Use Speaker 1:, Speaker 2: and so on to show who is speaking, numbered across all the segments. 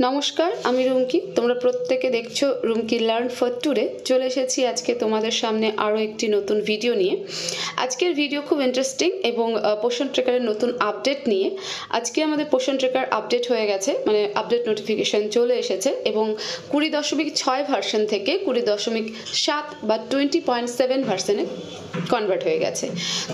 Speaker 1: নমস্কার, আমি রুমকি। তোমরা প্রত্যেকে দেখছো রুমকি লার্ন ফর টুডে। চলে এসেছি আজকে তোমাদের সামনে আরও একটি নতুন ভিডিও নিয়ে। আজকের ভিডিও খুব ইন্টারেস্টিং এবং পোষণ ট্রেকারের নতুন আপডেট নিয়ে। আজকে আমাদের পোষণ ট্রেকার আপডেট হয়ে গেছে, মানে আপডেট নোটিফিকেশান চলে এসেছে এবং 20.6 ভার্সন থেকে 20.7 বা 20.7 ভার্সনে কনভার্ট হয়ে গেছে।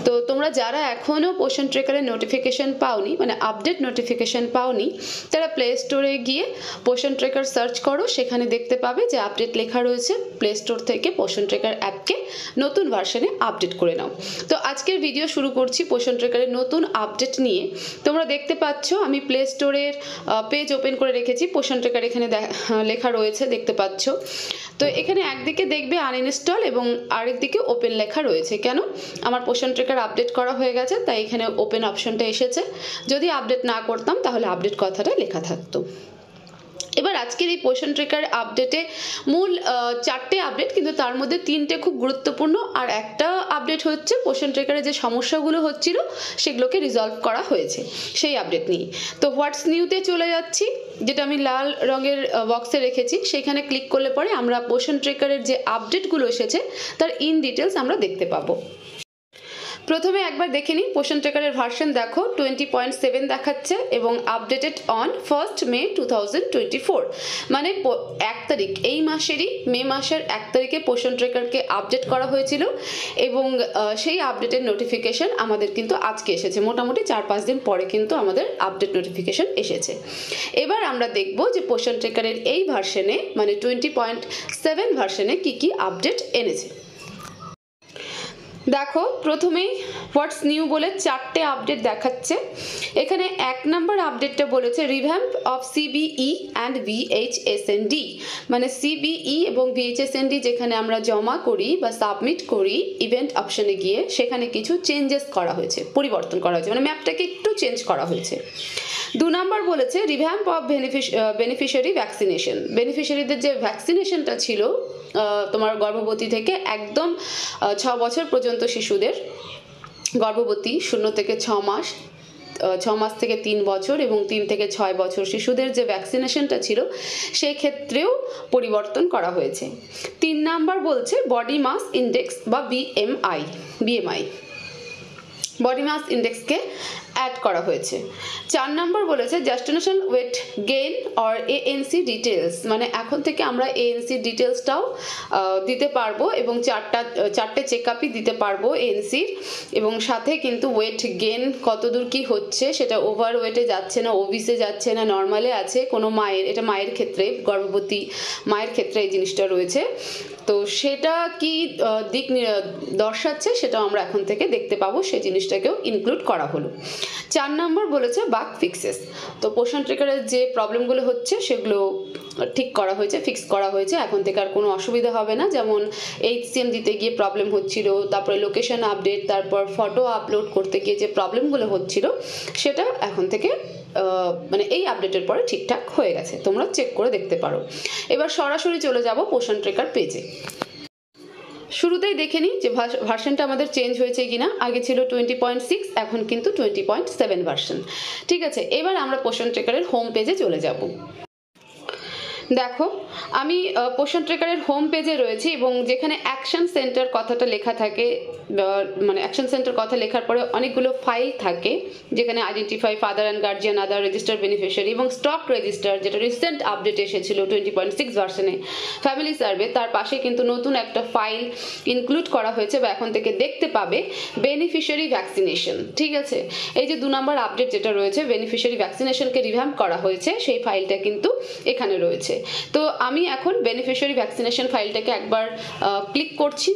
Speaker 1: তো তোমরা যারা এখনও পোষণ ট্রেকারের নোটিফিকেশান পাওনি, মানে আপডেট নোটিফিকেশান পাওনি, তারা প্লে স্টোরে গিয়ে পোষণ ট্রেকার সার্চ করো। সেখানে দেখতে পাবে যে আপডেট লেখা রয়েছে। প্লে স্টোর থেকে পোষণ ট্রেকার অ্যাপকে নতুন ভার্সনে আপডেট করে নাও। তো আজকের ভিডিও শুরু করছি পোষণ ট্রেকারের নতুন আপডেট নিয়ে। তোমরা দেখতে পাচ্ছ আমি প্লে স্টোরের পেজ ওপেন করে রেখেছি। পোষণ ট্রেকার এখানে লেখা রয়েছে, দেখতে পাচ্ছ। তো এখানে একদিকে দেখবে আনইনস্টল এবং আরেকদিকে ওপেন লেখা রয়েছে। কেন? আমার পোষণ ট্রেকার আপডেট করা হয়ে গেছে, তাই এখানে ওপেন অপশনটা এসেছে। যদি আপডেট না করতাম তাহলে আপডেট কথাটা লেখা থাকতো। এবার আজকের এই পোষণ ট্রেকার আপডেটে মূল 4টে আপডেট, কিন্তু তার মধ্যে 3টে খুব গুরুত্বপূর্ণ, আর একটা আপডেট হচ্ছে পোষণ ট্রেকারে যে সমস্যাগুলো হচ্ছিল সেগুলোকে রিজলভ করা হয়েছে, সেই আপডেট নিয়ে। তো হোয়াটস নিউতে চলে যাচ্ছি, যেটা আমি লাল রঙের বক্সে রেখেছি। সেখানে ক্লিক করলে পরে আমরা পোষণ ট্রেকারের যে আপডেটগুলো এসেছে তার ইন ডিটেলস আমরা দেখতে পাবো। প্রথমে একবার দেখে নিই পোষণ ট্রেকারের ভার্সন। দেখো 20.7 দেখাচ্ছে এবং আপডেটেড অন 1 মে 2024, মানে 1 তারিখ, এই মাসেরই মে মাসের 1 তারিখে পোষণ ট্রেকারকে আপডেট করা হয়েছিল এবং সেই আপডেটের নোটিফিকেশন আমাদের কিন্তু আজকে এসেছে। মোটামুটি 4-5 দিন পরে কিন্তু আমাদের আপডেট নোটিফিকেশন এসেছে। এবার আমরা দেখব যে পোষণ ট্রেকারের এই ভার্সনে, মানে 20.7 ভার্সনে কি কি আপডেট এনেছে। দেখো প্রথমেই হোয়াটস নিউ বলে 4টে আপডেট দেখাচ্ছে। এখানে 1 নম্বর আপডেটটা বলেছে রিভ্যাম্প অফ সিবিই অ্যান্ড ভিএইচএসএনডি, মানে সিবিই এবং ভিএইচএসএনডি যেখানে আমরা জমা করি বা সাবমিট করি ইভেন্ট অপশনে গিয়ে, সেখানে কিছু চেঞ্জেস করা হয়েছে, পরিবর্তন করা হয়েছে, মানে ম্যাপটাকে একটু চেঞ্জ করা হয়েছে। 2 নম্বর বলেছে রিভ্যাম্প অফ বেনিফিশিয়ারি ভ্যাকসিনেশন। বেনিফিশিয়ারিদের যে ভ্যাকসিনেশনটা ছিল তোমার গর্ভবতী থেকে একদম 6 বছর পর্যন্ত শিশুদের, গর্ভবতী 0 থেকে 6 মাস, 6 মাস থেকে 3 বছর এবং 3 থেকে 6 বছর শিশুদের যে ভ্যাকসিনেশনটা ছিল সেই ক্ষেত্রেও পরিবর্তন করা হয়েছে। 3 নাম্বার বলছে বডি মাস ইন্ডেক্স বা বিএমআই, বডি মাস ইন্ডেক্সকে অ্যাড করা হয়েছে। 4 নম্বর বলেছে gestation weight gain or ANC details, মানে এখন থেকে আমরা এএনসি ডিটেলসটাও দিতে পারবো এবং 4টে চেক আপই দিতে পারবো এএনসির, এবং সাথে কিন্তু ওয়েট গেইন কতদূর কি হচ্ছে, সেটা ওভার ওয়েটে যাচ্ছে না, ওবিসে যাচ্ছে না, নর্মালে আছে কোনো মায়ের, এটা মায়ের ক্ষেত্রে, গর্ভবতী মায়ের ক্ষেত্রে এই জিনিসটা রয়েছে। তো সেটা কি দিক দর্শাচ্ছে সেটাও আমরা এখন থেকে দেখতে পাবো, সেই জিনিসটাকেও ইনক্লুড করা হলো। 4 নম্বর বলেছে বাগ ফিক্সেস। তো পোষণ ট্রেকারের যে প্রবলেমগুলো হচ্ছে সেগুলো ঠিক করা হয়েছে, ফিক্স করা হয়েছে। এখন থেকে আর কোনো অসুবিধা হবে না। যেমন HCM দিতে গিয়ে প্রবলেম হচ্ছিল, তারপরে লোকেশন আপডেট, তারপর ফটো আপলোড করতে গিয়ে যে প্রবলেমগুলো হচ্ছিল সেটা এখন থেকে মানে এই আপডেটের পরে ঠিকঠাক হয়ে গেছে, তোমরা চেক করে দেখতে পারো। এবার সরাসরি চলে যাব পোষণ ট্রেকার পেজে। শুরুতেই দেখে নিই যে ভার্সনটা আমাদের চেঞ্জ হয়েছে কিনা। আগে ছিল 20.6, এখন কিন্তু 20.7 ভার্সন। ঠিক আছে, এবার আমরা পোষণ ট্রেকারের হোম পেজে চলে যাব। দেখো আমি পোষণ ট্রেকারের হোম পেজে রয়েছি এবং যেখানে অ্যাকশন সেন্টার কথাটা লেখা থাকে, মানে অ্যাকশন সেন্টার কথা লেখার পরে অনেকগুলো ফাইল থাকে, যেখানে identify father and guardian, other register beneficiary এবং স্টক রেজিস্টার, যেটা রিসেন্ট আপডেট এসেছিল 20.6 ভার্সনে, ফ্যামিলি সার্ভে। তার পাশে কিন্তু নতুন একটা ফাইল ইনক্লুড করা হয়েছে বা এখন থেকে দেখতে পাবে বেনিফিশিয়ারি ভ্যাকসিনেশন। ঠিক আছে, এই যে 2 নম্বর আপডেট যেটা রয়েছে, বেনিফিশিয়ারি ভ্যাকসিনেশনকে রিভ্যাম্প করা হয়েছে, সেই ফাইলটা কিন্তু এখানে রয়েছে। তো আমি এখন বেনিফিশিয়ারি ভ্যাকসিনেশন ফাইলটাকে একবার ক্লিক করছি,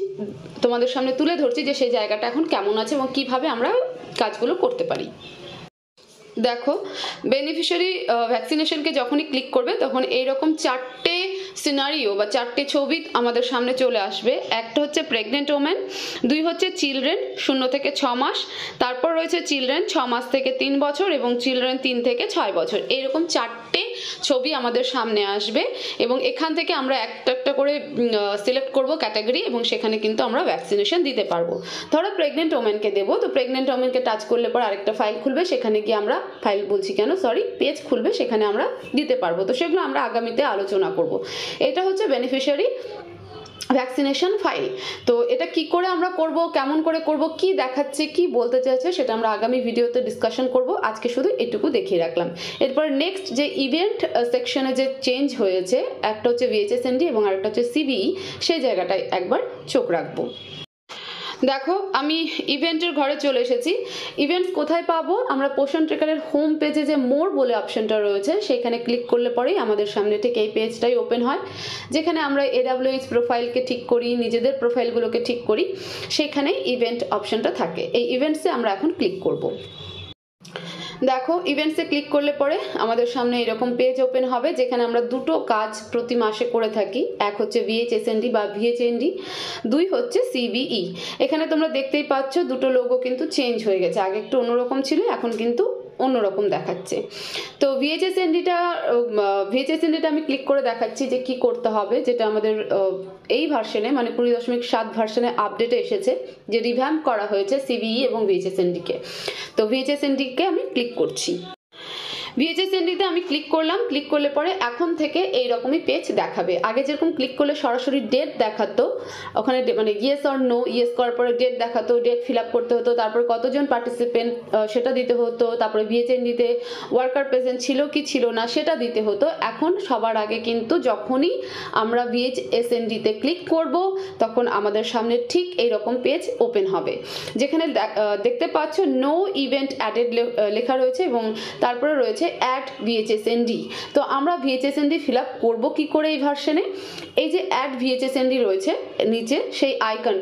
Speaker 1: তোমাদের সামনে তুলে ধরছি যে সেই জায়গাটা এখন কেমন আছে এবং কিভাবে আমরা কাজগুলো করতে পারি। দেখো বেনিফিশিয়ারি ভ্যাকসিনেশনকে যখনই ক্লিক করবে তখন এইরকম 4টে সিনারিও বা 4টে ছবি আমাদের সামনে চলে আসবে। একটা হচ্ছে প্রেগনেন্ট ওমেন, 2 হচ্ছে চিলড্রেন 0 থেকে 6 মাস, তারপর রয়েছে চিলড্রেন 6 মাস থেকে 3 বছর এবং চিলড্রেন 3 থেকে 6 বছর। এরকম 4টে ছবি আমাদের সামনে আসবে এবং এখান থেকে আমরা একটা একটা করে সিলেক্ট করব ক্যাটাগরি এবং সেখানে কিন্তু আমরা ভ্যাকসিনেশন দিতে পারবো। ধরো প্রেগনেন্ট ওমেনকে দেবো, তো প্রেগনেন্ট ওমেনকে টাচ করলে পর আরেকটা ফাইল খুলবে, সেখানে গিয়ে আমরা পেজ খুলবে, সেখানে আমরা দিতে পারবো। তো সেগুলো আমরা আগামীতে আলোচনা করব। এটা হচ্ছে বেনিফিশিয়ারি ভ্যাকসিনেশন ফাইল। তো এটা কি করে আমরা করব, কেমন করে করব, কি দেখাচ্ছে, কি বলতে চাইছে, সেটা আমরা আগামী ভিডিওতে ডিসকাশন করব। আজকে শুধু এটুকু দেখিয়ে রাখলাম। এরপর নেক্সট যে ইভেন্ট সেকশনে যে চেঞ্জ হয়েছে, একটা হচ্ছে VHSND এবং আরেকটা হচ্ছে CBE, সেই জায়গাটায় একবার চোখ রাখবো। দেখো আমি ইভেন্টের ঘরে চলে এসেছি। ইভেন্টস কোথায় পাবো? আমরা পোষণ ট্রেকারের হোম পেজে যে মোর বলে অপশনটা রয়েছে সেখানে ক্লিক করলে পরেই আমাদের সামনে ঠিক এই পেজটাই ওপেন হয়, যেখানে আমরা AWH প্রোফাইলকে ঠিক করি, নিজেদের প্রোফাইলগুলোকে ঠিক করি, সেখানে ইভেন্ট অপশনটা থাকে। এই ইভেন্টসে আমরা এখন ক্লিক করব। দেখো ইভেন্টসে ক্লিক করলে পরে আমাদের সামনে এরকম পেজ ওপেন হবে, যেখানে আমরা দুটো কাজ প্রতি মাসে করে থাকি। এক হচ্ছে VHSND বা VHND, 2 হচ্ছে CBE। এখানে তোমরা দেখতেই পাচ্ছ দুটো লোগো কিন্তু চেঞ্জ হয়ে গেছে, আগে একটু অন্যরকম ছিল, এখন কিন্তু অন্যরকম দেখাচ্ছে। তো VHSNDটা আমি ক্লিক করে দেখাচ্ছি যে কি করতে হবে, যেটা আমাদের এই ভার্সনে মানে 20.7 ভার্সনে আপডেটে এসেছে, যে রিভ্যাম্প করা হয়েছে CBE এবং VHSND-কে। তো VHSND-কে আমি ক্লিক করছি। VHSND-তে আমি ক্লিক করলাম। ক্লিক করলে পরে এখন থেকে এইরকমই পেজ দেখাবে। আগে যেরকম ক্লিক করলে সরাসরি ডেট দেখাতো, ওখানে মানে ইয়েস অর নো, ইয়েস করার পরে ডেট দেখাতো, ডেট ফিল আপ করতে হতো, তারপর কতজন পার্টিসিপেন্ট সেটা দিতে হতো, তারপরে VHND-তে ওয়ার্কার প্রেজেন্ট ছিল কি ছিল না সেটা দিতে হতো। এখন সবার আগে কিন্তু যখনই আমরা VHSND-তে ক্লিক করব তখন আমাদের সামনে ঠিক এইরকম পেজ ওপেন হবে, যেখানে দেখতে পাচ্ছ নো ইভেন্ট অ্যাডেড লেখা রয়েছে এবং তারপরে রয়েছে অ্যাড VHSND। তো আমরা VHSND ফিল আপ করবো কি করে এই ভার্সনে? এই যে অ্যাড VHSND রয়েছে নিচে, সেই আইকন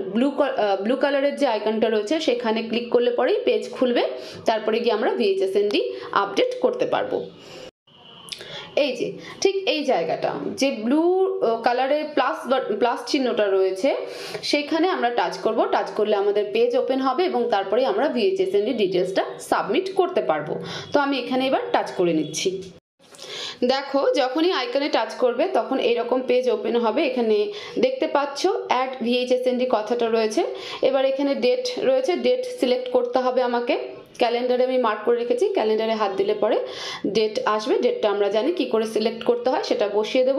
Speaker 1: ব্লু কালারের যে আইকনটা রয়েছে সেখানে ক্লিক করলে পরেই পেজ খুলবে, তারপরে গিয়ে আমরা VHSND আপডেট করতে পারবো। এই যে ঠিক এই জায়গাটা, যে ব্লু কালারের প্লাস চিহ্নটা রয়েছে সেখানে আমরা টাচ করব। টাচ করলে আমাদের পেজ ওপেন হবে এবং তারপরে আমরা VHSND ডিটেলসটা সাবমিট করতে পারবো। তো আমি এখানে এবার টাচ করে নিচ্ছি। দেখো যখনই আইকনে টাচ করবে তখন এইরকম পেজ ওপেন হবে। এখানে দেখতে পাচ্ছ অ্যাড VHSND কথাটা রয়েছে। এবার এখানে ডেট রয়েছে, ডেট সিলেক্ট করতে হবে আমাকে। ক্যালেন্ডারে আমি মার্ক করে রেখেছি, ক্যালেন্ডারে হাত দিলে পরে ডেট আসবে। ডেটটা আমরা জানি কি করে সিলেক্ট করতে হয়, সেটা বসিয়ে দেব।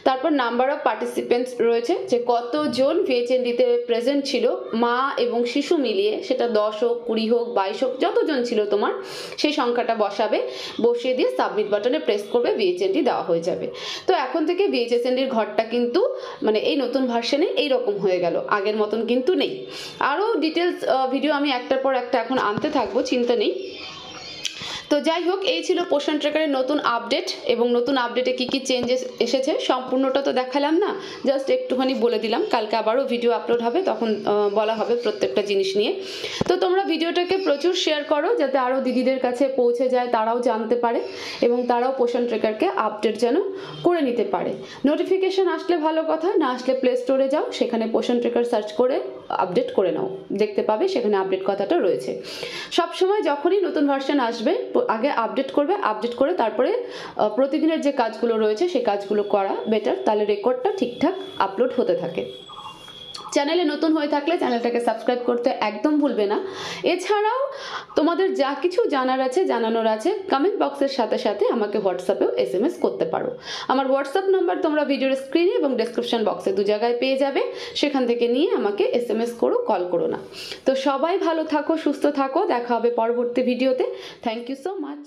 Speaker 1: তারপর নাম্বার অফ পার্টিসিপেন্টস রয়েছে, যে কতজন VHND-তে প্রেজেন্ট ছিল মা এবং শিশু মিলিয়ে, সেটা 10 হোক 20 হোক 22 হোক, যতজন ছিল তোমার সেই সংখ্যাটা বসাবে। বসিয়ে দিয়ে সাবমিট বাটনে প্রেস করবে, VHND দেওয়া হয়ে যাবে। তো এখন থেকে VHSND-র ঘরটা কিন্তু মানে এই নতুন ভার্সনে এইরকম হয়ে গেল, আগের মতন কিন্তু নেই। আরও ডিটেলস ভিডিও আমি একটার পর একটা এখন আনতে থাকবো, চিন্তা নেই। তো যাই হোক, এই ছিল পোষণ ট্রেকারের নতুন আপডেট এবং নতুন আপডেটে কি কি চেঞ্জেস এসেছে। সম্পূর্ণটা তো দেখালাম না, জাস্ট একটুখানি বলে দিলাম। কালকে আবারও ভিডিও আপলোড হবে, তখন বলা হবে প্রত্যেকটা জিনিস নিয়ে। তো তোমরা ভিডিওটাকে প্রচুর শেয়ার করো, যাতে আরও দিদিদের কাছে পৌঁছে যায়, তারাও জানতে পারে এবং তারাও পোষণ ট্রেকারকে আপডেট যেন করে নিতে পারে। নোটিফিকেশন আসলে ভালো কথা, না আসলে প্লে স্টোরে যাও, সেখানে পোষণ ট্রেকার সার্চ করে আপডেট করে নাও, দেখতে পাবে সেখানে আপডেট কথাটা রয়েছে। সবসময় যখনই নতুন ভার্সন আসবে আগে আপডেট করবে, আপডেট করে তারপরে প্রতিদিনের যে কাজগুলো রয়েছে সেই কাজগুলো করা বেটার, তাহলে রেকর্ডটা ঠিকঠাক আপলোড হতে থাকে। চ্যানেলে নতুন হয়ে থাকলে চ্যানেলটাকে সাবস্ক্রাইব করতে একদম ভুলবে না। এছাড়াও তোমাদের যা কিছু জানার আছে, জানানোর আছে, কমেন্ট বক্সের সাথে সাথে আমাকে হোয়াটসঅ্যাপেও SMS করতে পারো। আমার হোয়াটসঅ্যাপ নাম্বার তোমরা ভিডিওর স্ক্রিনে এবং ডেসক্রিপশন বক্সে 2 জায়গায় পেয়ে যাবে, সেখান থেকে নিয়ে আমাকে SMS করো, কল করো না। তো সবাই ভালো থাকো, সুস্থ থাকো, দেখা হবে পরবর্তী ভিডিওতে। Thank you so much.